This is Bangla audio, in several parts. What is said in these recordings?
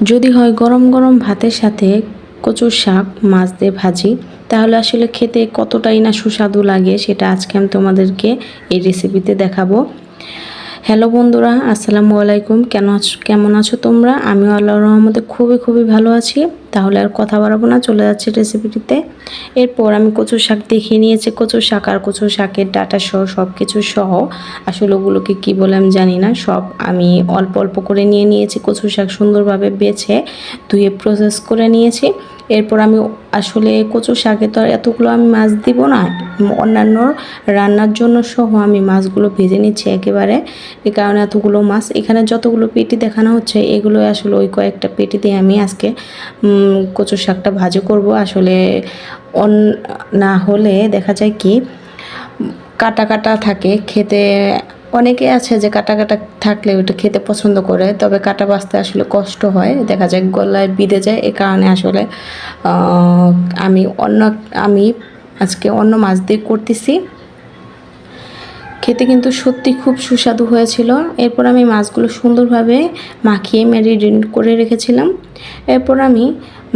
যদি হয় গরম গরম ভাতের সাথে কচুর শাক মাছ দিয়ে ভাজি, তাহলে আসলে খেতে কতটাই না সুস্বাদু লাগে সেটা আজকে আমি তোমাদেরকে এই রেসিপিতে দেখাবো। হ্যালো বন্ধুরা, আসসালামু আলাইকুম। কেমন আছো তোমরা? আমিও আল্লাহর রহমতে খুবই ভালো আছি। তাহলে আর কথা বাড়াবো না, চলে যাচ্ছে রেসিপিটিতে। এরপর আমি কচুর শাক দেখিয়ে নিয়েছি। কচুর শাক আর কচুর শাকের ডাঁটা সহ সব কিছু সহ, আসলে ওগুলোকে কী বলে আমি জানি না, সব আমি অল্প অল্প করে নিয়ে নিয়েছি। কচুর শাক সুন্দরভাবে বেছে ধুয়ে প্রসেস করে নিয়েছি। এরপর আমি আসলে কচুর শাকে তো আর এতগুলো আমি মাছ দিব না, অন্যান্য রান্নার জন্য সহ আমি মাছগুলো ভেজে নিচ্ছি একেবারে। এই কারণে এতগুলো মাছ এখানে যতগুলো পেটি দেখানো হচ্ছে, এগুলো আসলে ওই কয়েকটা পেটি দিয়ে আমি আজকে কচুর শাকটা ভাজি করব। আসলে না হলে দেখা যায় কি কাটা কাটা থাকে, খেতে অনেকে আছে যে কাটা কাটা থাকলে ওইটা খেতে পছন্দ করে, তবে কাটা বাছতে আসলে কষ্ট হয়, দেখা যায় গলায় বিঁধে যায়। এ কারণে আসলে আমি আজকে অন্য মাছ দিয়ে করতেছি। খেতে কিন্তু সত্যি খুব সুস্বাদু হয়েছিল। এরপর আমি মাছগুলো সুন্দরভাবে মাখিয়ে ম্যারিনেট করে রেখেছিলাম। এরপর আমি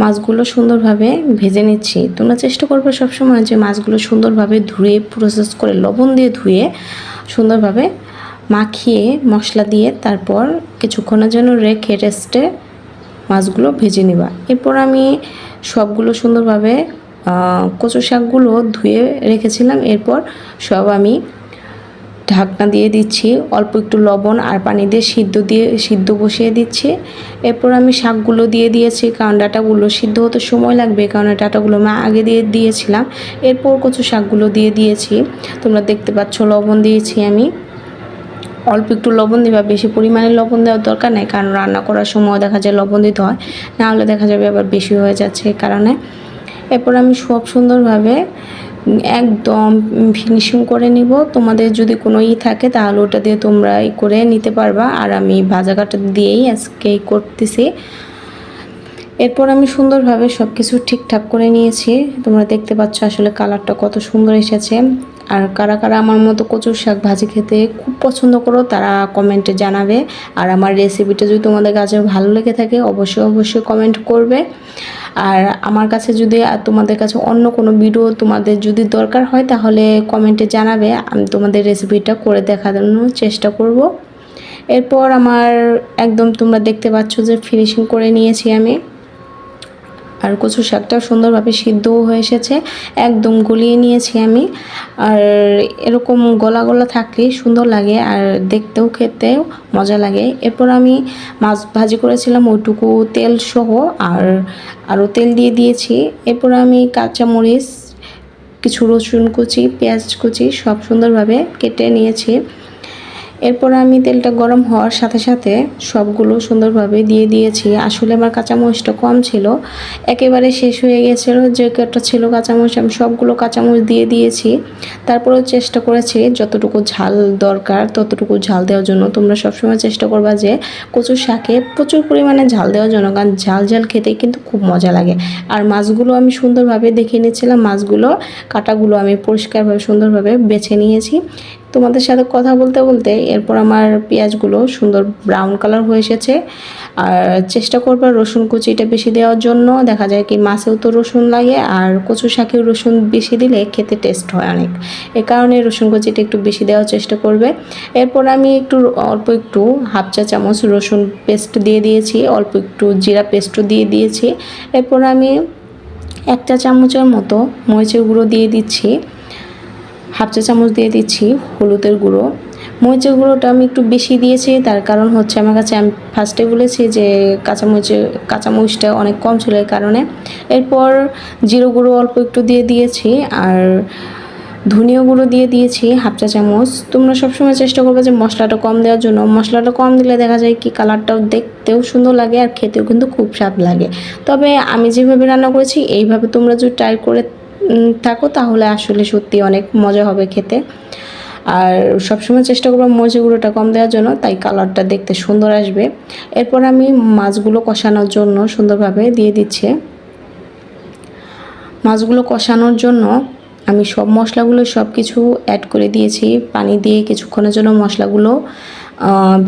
মাছগুলো সুন্দরভাবে ভেজে নিচ্ছি। তোমরা চেষ্টা করবে সবসময় যে মাছগুলো সুন্দরভাবে ধুয়ে প্রসেস করে লবণ দিয়ে ধুয়ে সুন্দরভাবে মাখিয়ে মশলা দিয়ে তারপর কিছুক্ষণের জন্য রেখে রেস্টে মাছগুলো ভেজে নেবা। এরপর আমি সবগুলো সুন্দরভাবে কচু শাকগুলো ধুয়ে রেখেছিলাম। এরপর সব আমি ঢাকনা দিয়ে দিচ্ছি, অল্প একটু লবণ আর পানি দিয়ে সিদ্ধ বসিয়ে দিচ্ছি। এরপর আমি শাকগুলো দিয়ে দিয়েছি, কারণ ডাঁটাগুলো সিদ্ধ হতে সময় লাগবে, কারণ ডাঁটাগুলো আমি আগে দিয়ে দিয়েছিলাম। এরপর কচু শাকগুলো দিয়ে দিয়েছি। তোমরা দেখতে পাচ্ছ লবণ দিয়েছি আমি। অল্প একটু লবণ দিবা, বেশি পরিমাণে লবণ দেওয়ার দরকার নেই, কারণ রান্না করার সময় দেখা যায় লবণ দিতে হয়, না হলে দেখা যাবে আবার বেশি হয়ে যাচ্ছে এই কারণে। এরপর আমি সব সুন্দরভাবে একদম ফিনিশিং করে নিব। তোমাদের যদি কোনো থাকে তাহলে ওটা দিয়ে তোমরা করে নিতে পারবা, আর আমি ভাজা কাটা দিয়েই আজকে করতেছি। এরপর আমি সুন্দরভাবে সব কিছু ঠিকঠাক করে নিয়েছি। তোমরা দেখতে পাচ্ছ আসলে কালারটা কত সুন্দর এসেছে। আর কারা কারা আমার মতো কচুর শাক ভাজি খেতে খুব পছন্দ করো তারা কমেন্টে জানাবে। আর আমার রেসিপিটা যদি তোমাদের কাছে ভালো লেগে থাকে অবশ্যই কমেন্ট করবে। আর আমার কাছে যদি তোমাদের কাছে অন্য কোনো ভিডিও তোমাদের যদি দরকার হয় তাহলে কমেন্টে জানাবে, আমি তোমাদের রেসিপিটা করে দেখানোর চেষ্টা করব। এরপর আমার একদম তোমরা দেখতে পাচ্ছ যে ফিনিশিং করে নিয়েছি আমি। আর কচু শাকটাও সুন্দরভাবে সিদ্ধও হয়ে এসেছে, একদম গলিয়ে নিয়েছি আমি। আর এরকম গলা গলা থাকলেই সুন্দর লাগে আর দেখতেও খেতেও মজা লাগে। এরপর আমি মাছ ভাজি করেছিলাম ওইটুকু তেল সহ আরও তেল দিয়ে দিয়েছি। এরপর আমি কাঁচামরিচ, কিছু রসুন কুচি, পেঁয়াজ কুচি সব সুন্দরভাবে কেটে নিয়েছি। এরপর আমি তেলটা গরম হওয়ার সাথে সাথে সবগুলো সুন্দরভাবে দিয়ে দিয়েছি। আসলে আমার কাঁচামরিচটা কম ছিল, একেবারে শেষ হয়ে গেছিলো, যে কটা ছিল কাঁচামরিচ আমি সবগুলো কাঁচামরিচ দিয়ে দিয়েছি। তারপরেও চেষ্টা করেছি যতটুকু ঝাল দরকার ততটুকু ঝাল দেওয়ার জন্য। তোমরা সবসময় চেষ্টা করবা যে কচু শাকে প্রচুর পরিমাণে ঝাল দেওয়ার জন্য, কারণ ঝাল খেতে কিন্তু খুব মজা লাগে। আর মাছগুলো আমি সুন্দরভাবে দেখিয়ে নিয়েছিলাম, মাছগুলো কাটাগুলো আমি পরিষ্কারভাবে সুন্দরভাবে বেছে নিয়েছি তোমাদের সাথে কথা বলতে বলতে। এরপর আমার পেঁয়াজগুলো সুন্দর ব্রাউন কালার হয়ে এসেছে। আর চেষ্টা করবে রসুন কুচিটা বেশি দেওয়ার জন্য, দেখা যায় কি মাছেও তো রসুন লাগে আর কচু শাকেও রসুন বেশি দিলে খেতে টেস্ট হয় অনেক, এ কারণে রসুন কুচিটা একটু বেশি দেওয়ার চেষ্টা করবে। এরপর আমি অল্প একটু হাফ চা চামচ রসুন পেস্ট দিয়ে দিয়েছি, অল্প একটু জিরা পেস্টও দিয়ে দিয়েছি। এরপর আমি 1 চা চামচের মতো মরিচের গুঁড়ো দিয়ে দিচ্ছি, হাফ চা চামচ দিয়ে দিচ্ছি হলুদের গুঁড়ো। মরিচের গুঁড়োটা আমি একটু বেশি দিয়েছি, তার কারণ হচ্ছে আমার কাছে আমি ফার্স্টে বলেছি যে কাঁচামরিচটা অনেক কম ছিল এই কারণে। এরপর জিরে গুঁড়ো অল্প একটু দিয়ে দিয়েছি আর ধনিয়া গুঁড়ো দিয়ে দিয়েছি হাফ চা চামচ। তোমরা সবসময় চেষ্টা করবে যে মশলাটা কম দেওয়ার জন্য, মশলাটা কম দিলে দেখা যায় কি কালারটাও দেখতেও সুন্দর লাগে আর খেতেও কিন্তু খুব স্বাদ লাগে। তবে আমি যেভাবে রান্না করেছি এইভাবে তোমরা যদি ট্রাই করে থাকো তাহলে আসলে সত্যি অনেক মজা হবে খেতে। আর সবসময় চেষ্টা করবো মরিচের গুঁড়োটা কম দেওয়ার জন্য, তাই কালারটা দেখতে সুন্দর আসবে। এরপর আমি মাছগুলো কষানোর জন্য সুন্দরভাবে দিয়ে দিচ্ছি। মাছগুলো কষানোর জন্য আমি সব মশলাগুলো সব কিছু অ্যাড করে দিয়েছি, পানি দিয়ে কিছুক্ষণের জন্য মশলাগুলো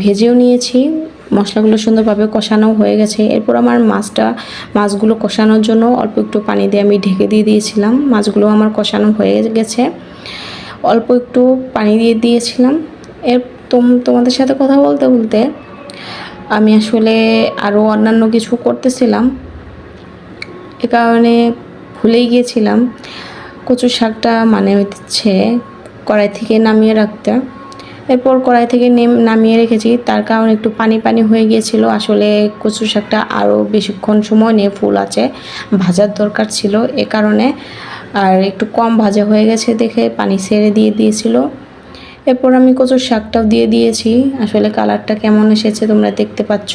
ভেজেও নিয়েছি। মশলাগুলো সুন্দরভাবে কষানো হয়ে গেছে। এরপর আমার মাছগুলো কষানোর জন্য অল্প একটু পানি দিয়ে আমি ঢেকে দিয়ে দিয়েছিলাম। মাছগুলো আমার কষানো হয়ে গেছে, অল্প একটু পানি দিয়ে দিয়েছিলাম। তোমাদের সাথে কথা বলতে বলতে আমি আসলে আরও অন্যান্য কিছু করতেছিলাম, এ কারণে ভুলেই গিয়েছিলাম কচুর শাকটা হচ্ছে কড়াই থেকে নামিয়ে রাখতে। এরপর কড়াই থেকে নামিয়ে রেখেছি, তার কারণ একটু পানি পানি হয়ে গিয়েছিল। আসলে কচু শাকটা আরও বেশিক্ষণ সময় নিয়ে ফুল আছে ভাজার দরকার ছিল, এ কারণে আর একটু কম ভাজা হয়ে গেছে দেখে পানি ছেড়ে দিয়েছিল। এরপর আমি কচুর শাকটাও দিয়ে দিয়েছি। আসলে কালারটা কেমন এসেছে তোমরা দেখতে পাচ্ছ।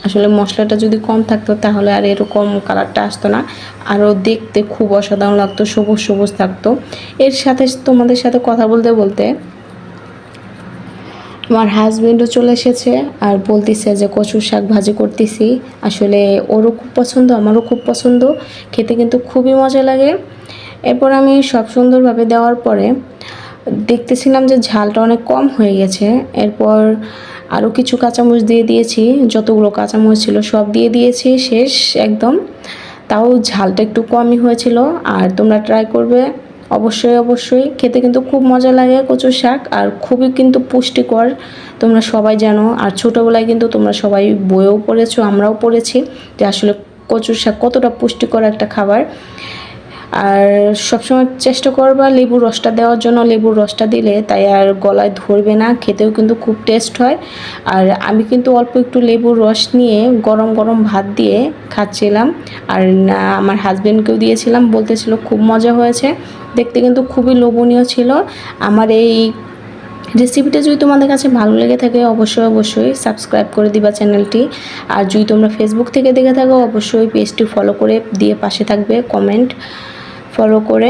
আসলে মশলাটা যদি কম থাকতো তাহলে আর এরকম কালারটা আসতো না, আরও দেখতে খুব অসাধারণ লাগতো, সবুজ সবুজ থাকতো। এর সাথে তোমাদের সাথে কথা বলতে বলতে আমার হাজবেন্ডও চলে এসেছে আর বলতেছে যে কচুর শাক ভাজি করতেছি। আসলে ওরও খুব পছন্দ, আমারও খুব পছন্দ, খেতে কিন্তু খুবই মজা লাগে। এরপর আমি সব সুন্দরভাবে দেওয়ার পরে দেখতেছিলাম যে ঝালটা অনেক কম হয়ে গেছে। এরপর আরও কিছু কাঁচামরিচ দিয়ে দিয়েছি, যতগুলো কাঁচামরিচ ছিল সব দিয়ে দিয়েছি শেষ একদম। তাও ঝালটা একটু কমই হয়েছিল। আর তোমরা ট্রাই করবে অবশ্যই, খেতে কিন্তু খুব মজা লাগে কচুর শাক, আর খুবই কিন্তু পুষ্টিকর, তোমরা সবাই জানো। আর ছোটোবেলায় কিন্তু তোমরা সবাই বইয়েও পড়েছো, আমরাও পড়েছি যে আসলে কচুর শাক কতটা পুষ্টিকর একটা খাবার। আর সবসময় চেষ্টা করবা লেবুর রসটা দেওয়ার জন্য, লেবুর রসটা দিলে তাই আর গলায় ধরবে না, খেতেও কিন্তু খুব টেস্ট হয়। আর আমি কিন্তু অল্প একটু লেবুর রস নিয়ে গরম গরম ভাত দিয়ে খাচ্ছিলাম, আর আমার হাজবেন্ডকেও দিয়েছিলাম, বলতেছিল খুব মজা হয়েছে, দেখতে কিন্তু খুবই লোভনীয় ছিল। আমার এই রেসিপিটা যদি তোমাদের কাছে ভালো লেগে থাকে অবশ্যই সাবস্ক্রাইব করে দিবা চ্যানেলটি। আর যদি তোমরা ফেসবুক থেকে দেখে থাকো অবশ্যই পেজটি ফলো করে দিয়ে পাশে থাকবে, কমেন্ট ফলো করে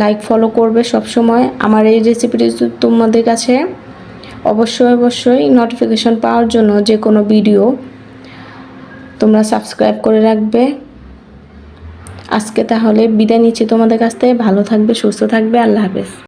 লাইক ফলো করবে সব সময়। আমার এই রেসিপিটি তোমাদের কাছে অবশ্যই নোটিফিকেশন পাওয়ার জন্য যে কোনো ভিডিও তোমরা সাবস্ক্রাইব করে রাখবে। আজকে তাহলে বিদায় নিচ্ছি তোমাদের কাছ থেকে। ভালো থাকবে, সুস্থ থাকবে, আল্লাহ হাফেজ।